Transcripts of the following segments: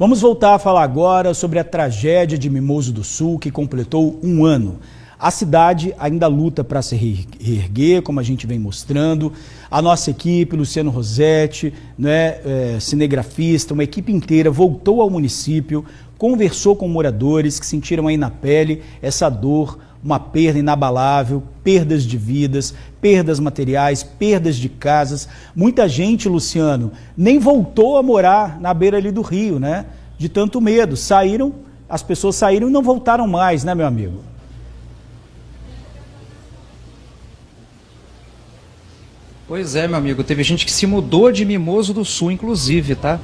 Vamos voltar a falar agora sobre a tragédia de Mimoso do Sul, que completou um ano. A cidade ainda luta para se reerguer, como a gente vem mostrando. A nossa equipe, Luciano Rosetti, cinegrafista, uma equipe inteira voltou ao município, conversou com moradores que sentiram aí na pele essa dor, uma perda inabalável, perdas de vidas, perdas materiais, perdas de casas. Muita gente, Luciano, nem voltou a morar na beira ali do rio, né? De tanto medo. As pessoas saíram e não voltaram mais, né, meu amigo? Pois é, meu amigo, teve gente que se mudou de Mimoso do Sul, inclusive, tá?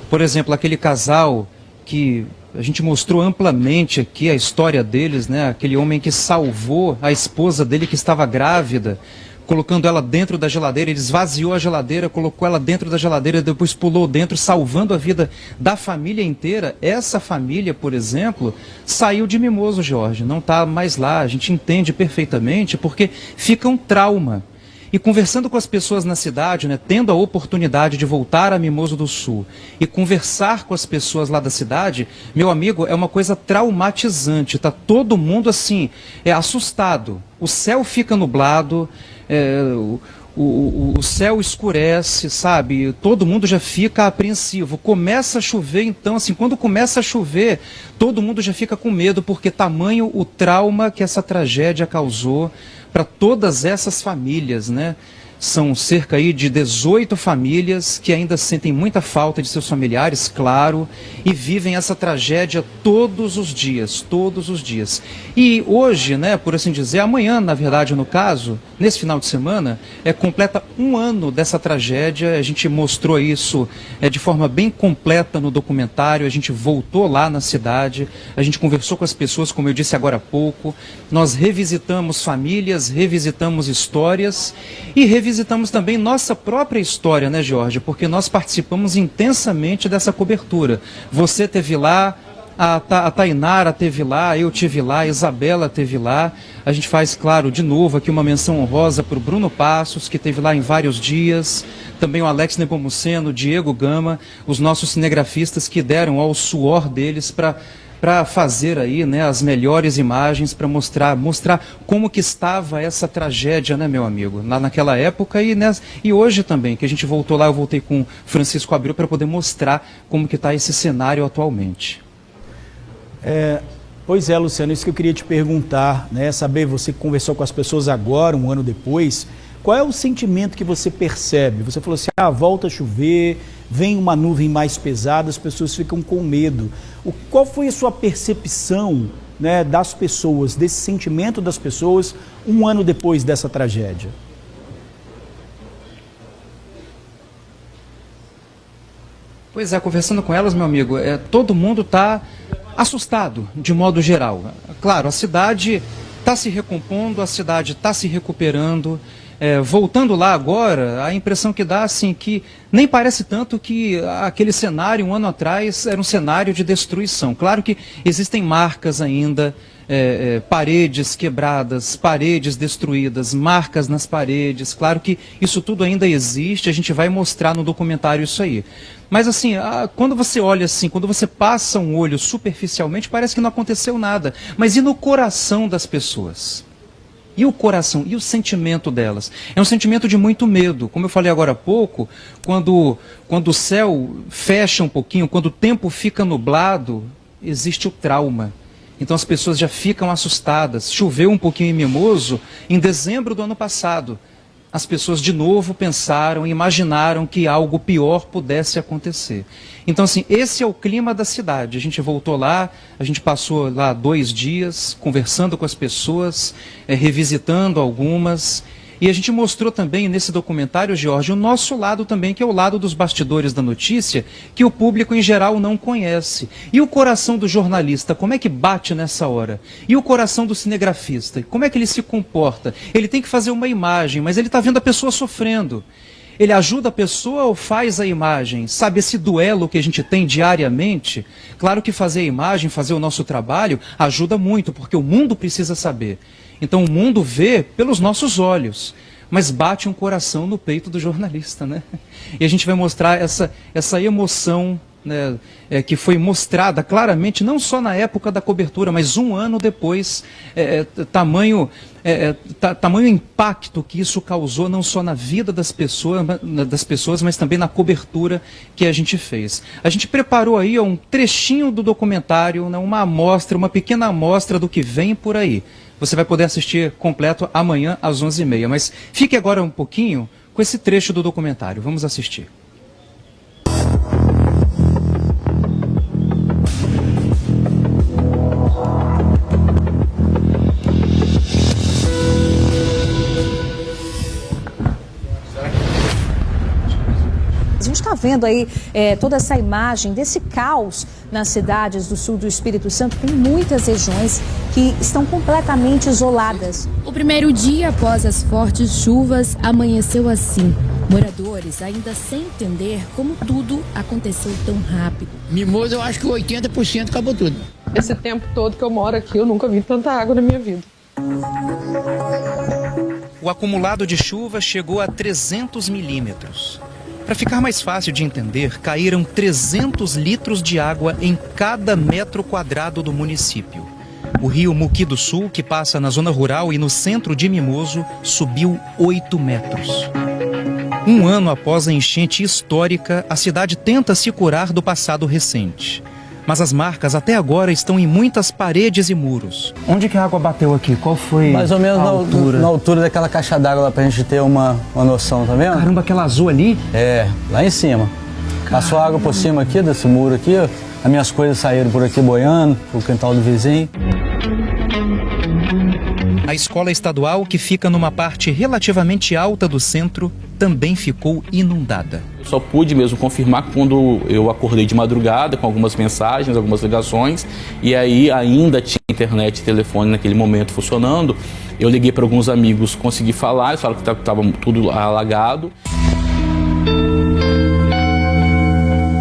Por exemplo, aquele casal que a gente mostrou amplamente aqui a história deles, né? Aquele homem que salvou a esposa dele que estava grávida, colocando ela dentro da geladeira, ele esvaziou a geladeira, colocou ela dentro da geladeira, depois pulou dentro, salvando a vida da família inteira. Essa família, por exemplo, saiu de Mimoso, Jorge, não está mais lá, a gente entende perfeitamente, porque fica um trauma. E conversando com as pessoas na cidade, né, tendo a oportunidade de voltar a Mimoso do Sul e conversar com as pessoas lá da cidade, meu amigo, é uma coisa traumatizante. Tá todo mundo assim, assustado. O céu fica nublado, o céu escurece, sabe? Todo mundo já fica apreensivo. Começa a chover, então, assim, quando começa a chover, todo mundo já fica com medo, porque tamanho o trauma que essa tragédia causou para todas essas famílias, né? São cerca aí de 18 famílias que ainda sentem muita falta de seus familiares, claro, e vivem essa tragédia todos os dias, todos os dias. E hoje, né, por assim dizer, amanhã, na verdade, no caso, nesse final de semana, completa um ano dessa tragédia. A gente mostrou isso de forma bem completa no documentário, a gente voltou lá na cidade, a gente conversou com as pessoas, como eu disse agora há pouco, nós revisitamos famílias, revisitamos histórias e revisitamos também nossa própria história, né, Jorge? Porque nós participamos intensamente dessa cobertura. Você teve lá, a Tainara teve lá, eu tive lá, a Isabela teve lá. A gente faz, claro, de novo aqui uma menção honrosa para o Bruno Passos, que teve lá em vários dias. Também o Alex Nepomuceno, o Diego Gama, os nossos cinegrafistas que deram ao suor deles para fazer aí, né, as melhores imagens, para mostrar como que estava essa tragédia, né, meu amigo, naquela época e hoje também, que a gente voltou lá, eu voltei com Francisco Abreu para poder mostrar como que está esse cenário atualmente. Pois é, Luciano, isso que eu queria te perguntar, né, saber, você que conversou com as pessoas agora, um ano depois, qual é o sentimento que você percebe? Você falou assim, volta a chover, vem uma nuvem mais pesada, as pessoas ficam com medo. Qual foi a sua percepção, né, das pessoas, desse sentimento das pessoas, um ano depois dessa tragédia? Pois é, conversando com elas, meu amigo, todo mundo está assustado, de modo geral. Claro, a cidade está se recompondo, a cidade está se recuperando. Voltando lá agora, a impressão que dá, assim, que nem parece tanto que aquele cenário, um ano atrás, era um cenário de destruição. Claro que existem marcas ainda, paredes quebradas, paredes destruídas, marcas nas paredes. Claro que isso tudo ainda existe, a gente vai mostrar no documentário isso aí. Mas assim, quando você olha assim, quando você passa um olho superficialmente, parece que não aconteceu nada. Mas e no coração das pessoas? E o coração, e o sentimento delas? É um sentimento de muito medo. Como eu falei agora há pouco, quando o céu fecha um pouquinho, quando o tempo fica nublado, existe o trauma. Então as pessoas já ficam assustadas. Choveu um pouquinho em Mimoso em dezembro do ano passado. As pessoas de novo pensaram, imaginaram que algo pior pudesse acontecer. Então, assim, esse é o clima da cidade. A gente voltou lá, a gente passou lá 2 dias, conversando com as pessoas, revisitando algumas. E a gente mostrou também nesse documentário, Jorge, o nosso lado também, que é o lado dos bastidores da notícia, que o público em geral não conhece. E o coração do jornalista, como é que bate nessa hora? E o coração do cinegrafista, como é que ele se comporta? Ele tem que fazer uma imagem, mas ele está vendo a pessoa sofrendo. Ele ajuda a pessoa ou faz a imagem? Sabe, esse duelo que a gente tem diariamente, claro que fazer a imagem, fazer o nosso trabalho, ajuda muito, porque o mundo precisa saber. Então o mundo vê pelos nossos olhos, mas bate um coração no peito do jornalista, né? E a gente vai mostrar essa emoção né, que foi mostrada claramente, não só na época da cobertura, mas um ano depois, tamanho impacto que isso causou, não só na vida das pessoas, mas também na cobertura que a gente fez. A gente preparou aí um trechinho do documentário, né, uma pequena amostra do que vem por aí. Você vai poder assistir completo amanhã às 11h30, mas fique agora um pouquinho com esse trecho do documentário. Vamos assistir. A gente está vendo aí toda essa imagem desse caos nas cidades do sul do Espírito Santo, com muitas regiões que estão completamente isoladas. O primeiro dia após as fortes chuvas amanheceu assim. Moradores ainda sem entender como tudo aconteceu tão rápido. Mimoso, eu acho que 80% acabou tudo. Esse tempo todo que eu moro aqui, eu nunca vi tanta água na minha vida. O acumulado de chuva chegou a 300 milímetros. Para ficar mais fácil de entender, caíram 300 litros de água em cada metro quadrado do município. O rio Muqui do Sul, que passa na zona rural e no centro de Mimoso, subiu 8 metros. Um ano após a enchente histórica, a cidade tenta se curar do passado recente. Mas as marcas até agora estão em muitas paredes e muros. Onde que a água bateu aqui? Qual foi mais ou menos a altura? Na altura daquela caixa d'água lá, pra gente ter uma noção, tá vendo? Caramba, aquela azul ali? É, lá em cima. Passou água por cima aqui, desse muro aqui, ó. As minhas coisas saíram por aqui boiando, pro quintal do vizinho. A escola estadual, que fica numa parte relativamente alta do centro, também ficou inundada. Eu só pude mesmo confirmar quando eu acordei de madrugada com algumas mensagens, algumas ligações, e aí ainda tinha internet e telefone naquele momento funcionando. Eu liguei para alguns amigos, consegui falar, eles falaram que estava tudo alagado.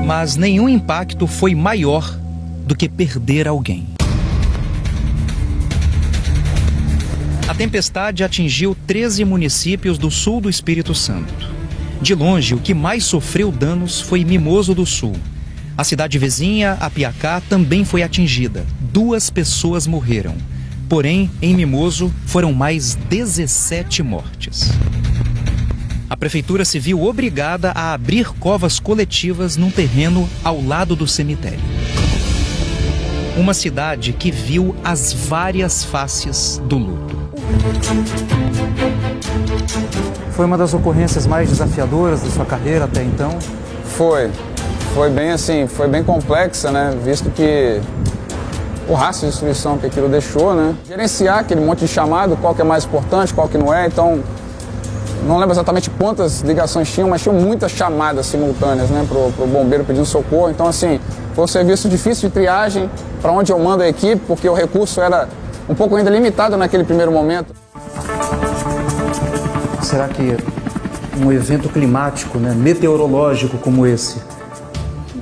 Mas nenhum impacto foi maior do que perder alguém. A tempestade atingiu 13 municípios do sul do Espírito Santo. De longe, o que mais sofreu danos foi Mimoso do Sul. A cidade vizinha, Apiacá, também foi atingida. 2 pessoas morreram. Porém, em Mimoso, foram mais 17 mortes. A prefeitura se viu obrigada a abrir covas coletivas num terreno ao lado do cemitério. Uma cidade que viu as várias faces do luto. Foi uma das ocorrências mais desafiadoras da sua carreira até então? Foi bem assim, foi bem complexa, né? Visto que o rastro de destruição que aquilo deixou, né? Gerenciar aquele monte de chamado, qual que é mais importante, qual que não é, então não lembro exatamente quantas ligações tinham, mas tinham muitas chamadas simultâneas, né? Pro bombeiro pedindo socorro, então assim, foi um serviço difícil de triagem para onde eu mando a equipe, porque o recurso era um pouco ainda limitado naquele primeiro momento. Será que um evento climático, né, meteorológico como esse,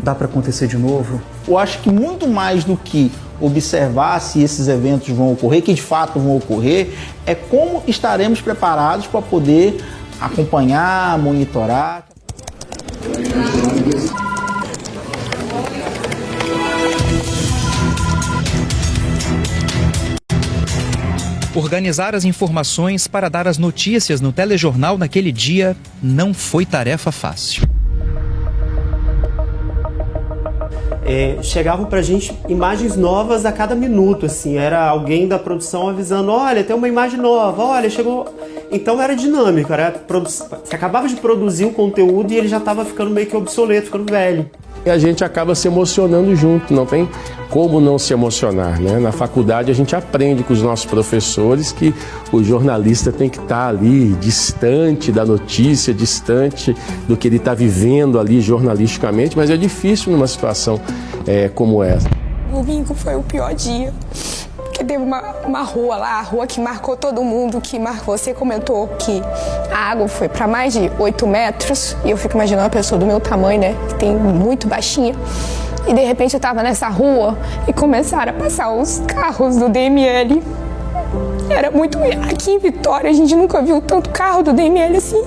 dá para acontecer de novo? Eu acho que muito mais do que observar se esses eventos vão ocorrer, que de fato vão ocorrer, é como estaremos preparados para poder acompanhar, monitorar. Organizar as informações para dar as notícias no telejornal naquele dia não foi tarefa fácil. Chegavam pra gente imagens novas a cada minuto, assim, era alguém da produção avisando, olha, tem uma imagem nova, olha, chegou... Então era dinâmico, você acabava de produzir o conteúdo e ele já estava ficando meio que obsoleto, ficando velho. E a gente acaba se emocionando junto, não tem como não se emocionar, né? Na faculdade a gente aprende com os nossos professores que o jornalista tem que estar ali distante da notícia, distante do que ele está vivendo ali jornalisticamente, mas é difícil numa situação como essa. O domingo foi o pior dia, porque teve uma rua lá, a rua que marcou todo mundo, que marcou, você comentou que a água foi para mais de 8 metros, e eu fico imaginando uma pessoa do meu tamanho, né, que tem muito baixinha, e de repente eu tava nessa rua e começaram a passar os carros do DML. Era muito... Aqui em Vitória a gente nunca viu tanto carro do DML assim,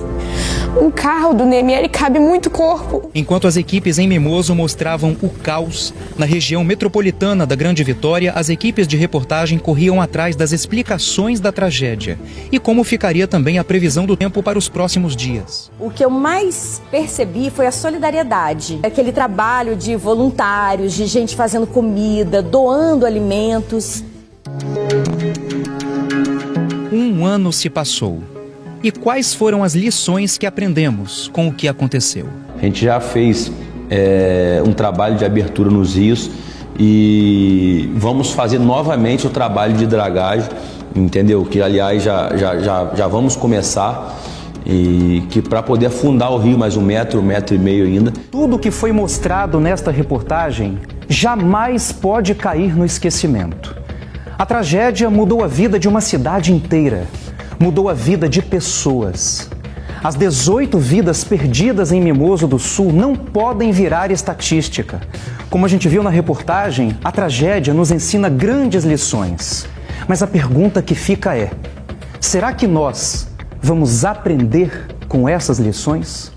Um carro do Neemiel cabe muito corpo. Enquanto as equipes em Mimoso mostravam o caos, na região metropolitana da Grande Vitória, as equipes de reportagem corriam atrás das explicações da tragédia e como ficaria também a previsão do tempo para os próximos dias. O que eu mais percebi foi a solidariedade, aquele trabalho de voluntários, de gente fazendo comida, doando alimentos. Um ano se passou. E quais foram as lições que aprendemos com o que aconteceu? A gente já fez um trabalho de abertura nos rios e vamos fazer novamente o trabalho de dragagem, entendeu? Que aliás já vamos começar e que para poder afundar o rio mais 1 metro, 1,5 metro ainda. Tudo que foi mostrado nesta reportagem jamais pode cair no esquecimento. A tragédia mudou a vida de uma cidade inteira. Mudou a vida de pessoas. As 18 vidas perdidas em Mimoso do Sul não podem virar estatística. Como a gente viu na reportagem, a tragédia nos ensina grandes lições. Mas a pergunta que fica é: será que nós vamos aprender com essas lições?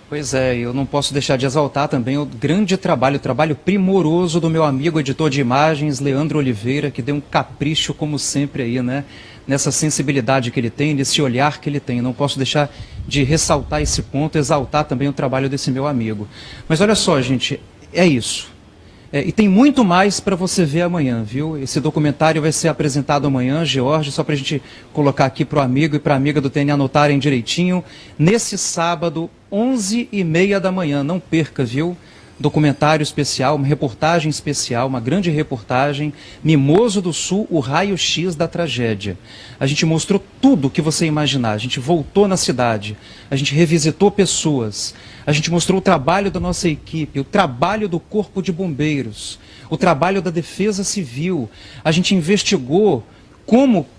Pois é, eu não posso deixar de exaltar também o grande trabalho, o trabalho primoroso do meu amigo editor de imagens, Leandro Oliveira, que deu um capricho, como sempre, aí, né? Nessa sensibilidade que ele tem, nesse olhar que ele tem. Não posso deixar de ressaltar esse ponto, exaltar também o trabalho desse meu amigo. Mas olha só, gente, é isso. E tem muito mais para você ver amanhã, viu? Esse documentário vai ser apresentado amanhã, George, só para a gente colocar aqui para o amigo e para a amiga do TN anotarem direitinho. Nesse sábado, 11h30 da manhã, não perca, viu? Documentário especial, uma reportagem especial, uma grande reportagem, Mimoso do Sul, o raio-x da tragédia. A gente mostrou tudo o que você imaginar, a gente voltou na cidade, a gente revisitou pessoas, a gente mostrou o trabalho da nossa equipe, o trabalho do Corpo de Bombeiros, o trabalho da Defesa Civil, a gente investigou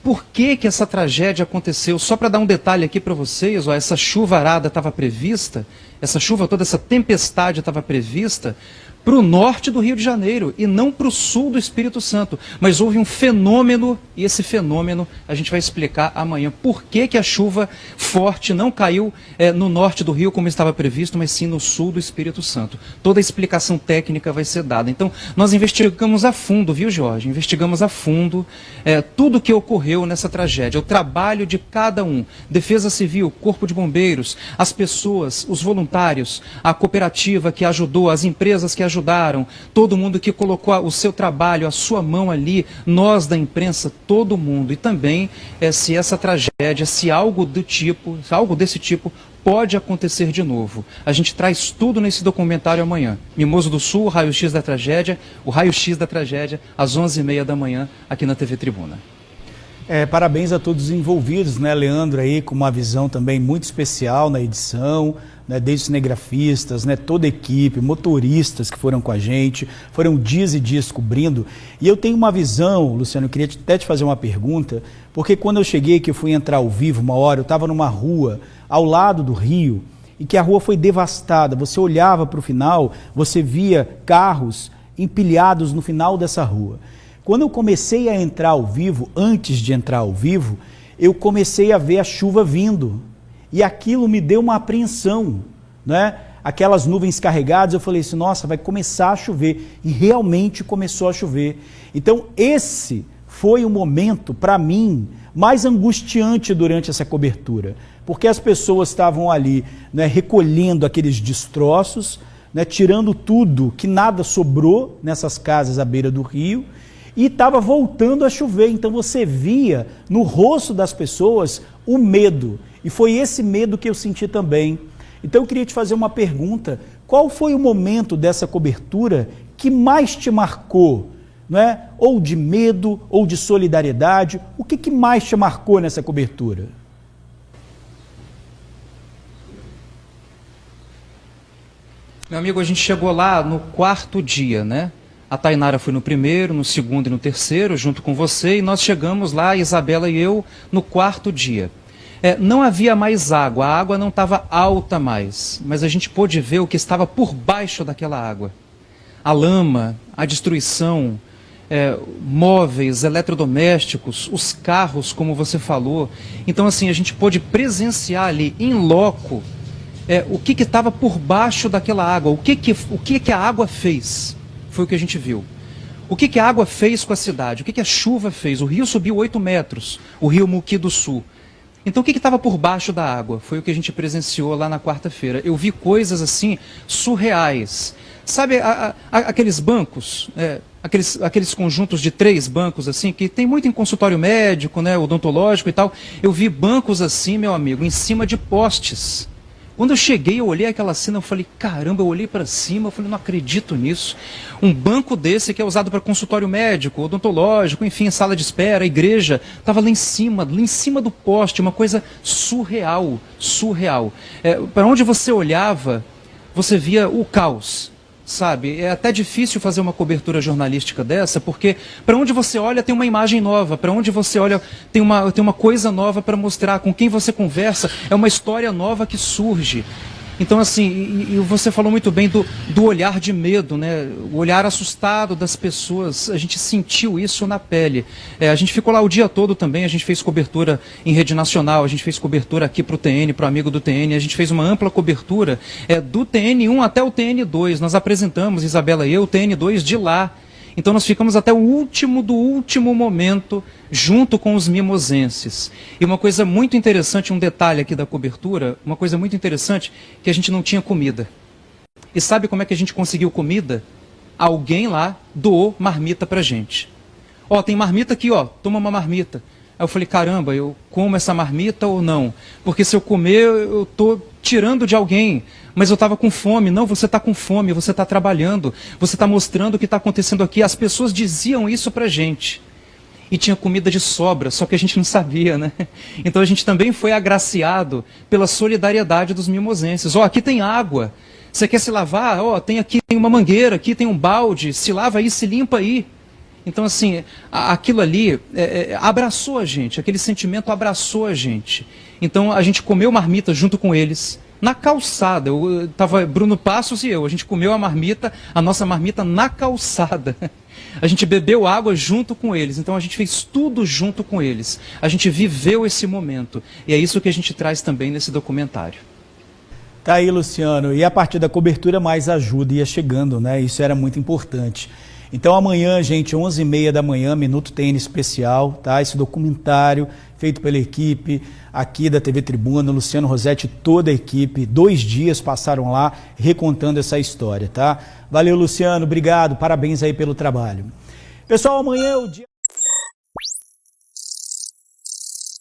por que essa tragédia aconteceu. Só para dar um detalhe aqui para vocês, ó, essa chuvarada estava prevista, essa chuva toda, essa tempestade estava prevista para o norte do Rio de Janeiro e não para o sul do Espírito Santo. Mas houve um fenômeno, e esse fenômeno a gente vai explicar amanhã. Por que a chuva forte não caiu no norte do Rio como estava previsto, mas sim no sul do Espírito Santo. Toda a explicação técnica vai ser dada. Então, nós investigamos a fundo, viu, Jorge? Investigamos a fundo tudo o que ocorreu nessa tragédia. O trabalho de cada um. Defesa Civil, Corpo de Bombeiros, as pessoas, os voluntários, a cooperativa que ajudou, as empresas que ajudaram, todo mundo que colocou o seu trabalho, a sua mão ali, nós da imprensa, todo mundo. E também se essa tragédia, se algo desse tipo pode acontecer de novo. A gente traz tudo nesse documentário amanhã. Mimoso do Sul, o raio-x da tragédia, às 11h30 da manhã, aqui na TV Tribuna. Parabéns a todos os envolvidos, né, Leandro, aí com uma visão também muito especial na edição, né, desde cinegrafistas, né, toda a equipe, motoristas que foram com a gente, foram dias e dias cobrindo. E eu tenho uma visão, Luciano, eu queria até te fazer uma pergunta, porque quando eu cheguei, que eu fui entrar ao vivo uma hora, eu estava numa rua ao lado do rio, e que a rua foi devastada. Você olhava para o final, você via carros empilhados no final dessa rua. Quando eu comecei a entrar ao vivo, antes de entrar ao vivo, eu comecei a ver a chuva vindo. E aquilo me deu uma apreensão, né? Aquelas nuvens carregadas, eu falei assim, nossa, vai começar a chover. E realmente começou a chover. Então esse foi o momento, para mim, mais angustiante durante essa cobertura, porque as pessoas estavam ali, né, recolhendo aqueles destroços, né, tirando tudo, que nada sobrou nessas casas à beira do rio, e estava voltando a chover. Então você via no rosto das pessoas o medo, e foi esse medo que eu senti também. Então eu queria te fazer uma pergunta: qual foi o momento dessa cobertura que mais te marcou? Não é? Ou de medo, ou de solidariedade? O que mais te marcou nessa cobertura? Meu amigo, a gente chegou lá no 4º dia, né? A Tainara foi no 1º, no 2º e no 3º, junto com você, e nós chegamos lá, Isabela e eu, no 4º dia. Não havia mais água, a água não estava alta mais, mas a gente pôde ver o que estava por baixo daquela água. A lama, a destruição, móveis, eletrodomésticos, os carros, como você falou. Então, assim, a gente pôde presenciar ali, em loco, o que estava por baixo daquela água, o que a água fez, foi o que a gente viu. O que a água fez com a cidade, o que a chuva fez. O rio subiu 8 metros, o rio Muqui do Sul. Então o que estava por baixo da água, foi o que a gente presenciou lá na quarta-feira. Eu vi coisas assim, surreais. Sabe aqueles bancos, aqueles conjuntos de 3 bancos assim, que tem muito em consultório médico, né, odontológico e tal. Eu vi bancos assim, meu amigo, em cima de postes. Quando eu cheguei, eu olhei aquela cena, eu falei, caramba, eu olhei para cima, eu falei, não acredito nisso. Um banco desse que é usado para consultório médico, odontológico, enfim, sala de espera, igreja, estava lá em cima do poste, uma coisa surreal, surreal. Para onde você olhava, você via o caos. Sabe, é até difícil fazer uma cobertura jornalística dessa, porque para onde você olha tem uma imagem nova, para onde você olha tem uma coisa nova para mostrar, com quem você conversa é uma história nova que surge. Então, assim, e você falou muito bem do olhar de medo, né? O olhar assustado das pessoas, a gente sentiu isso na pele. A gente ficou lá o dia todo também, a gente fez cobertura em rede nacional, a gente fez cobertura aqui para o TN, para o amigo do TN, a gente fez uma ampla cobertura do TN1 até o TN2. Nós apresentamos, Isabela e eu, o TN2 de lá. Então nós ficamos até o último do último momento junto com os mimosenses. E uma coisa muito interessante, um detalhe aqui da cobertura, uma coisa muito interessante, que a gente não tinha comida. E sabe como é que a gente conseguiu comida? Alguém lá doou marmita pra gente. Ó, tem marmita aqui, ó, toma uma marmita. Aí eu falei, caramba, eu como essa marmita ou não? Porque se eu comer, eu tô tirando de alguém. Mas eu estava com fome. Não, você está com fome, você está trabalhando, você está mostrando o que está acontecendo aqui. As pessoas diziam isso pra gente. E tinha comida de sobra, só que a gente não sabia, né? Então a gente também foi agraciado pela solidariedade dos mimosenses. Ó, aqui tem água. Você quer se lavar? Ó, tem aqui, tem uma mangueira, aqui tem um balde. Se lava aí, se limpa aí. Então, assim, aquilo ali abraçou a gente, aquele sentimento abraçou a gente. Então, a gente comeu marmita junto com eles, na calçada. Tava Bruno Passos e eu, a gente comeu a nossa marmita na calçada. A gente bebeu água junto com eles, então a gente fez tudo junto com eles. A gente viveu esse momento, e é isso que a gente traz também nesse documentário. Tá aí, Luciano, e a partir da cobertura mais ajuda ia chegando, né? Isso era muito importante. Então amanhã, gente, 11h30 da manhã, Minuto TN especial, tá? Esse documentário feito pela equipe aqui da TV Tribuna, Luciano Rossetti, toda a equipe, 2 dias passaram lá recontando essa história, tá? Valeu, Luciano, obrigado, parabéns aí pelo trabalho. Pessoal, amanhã é o dia...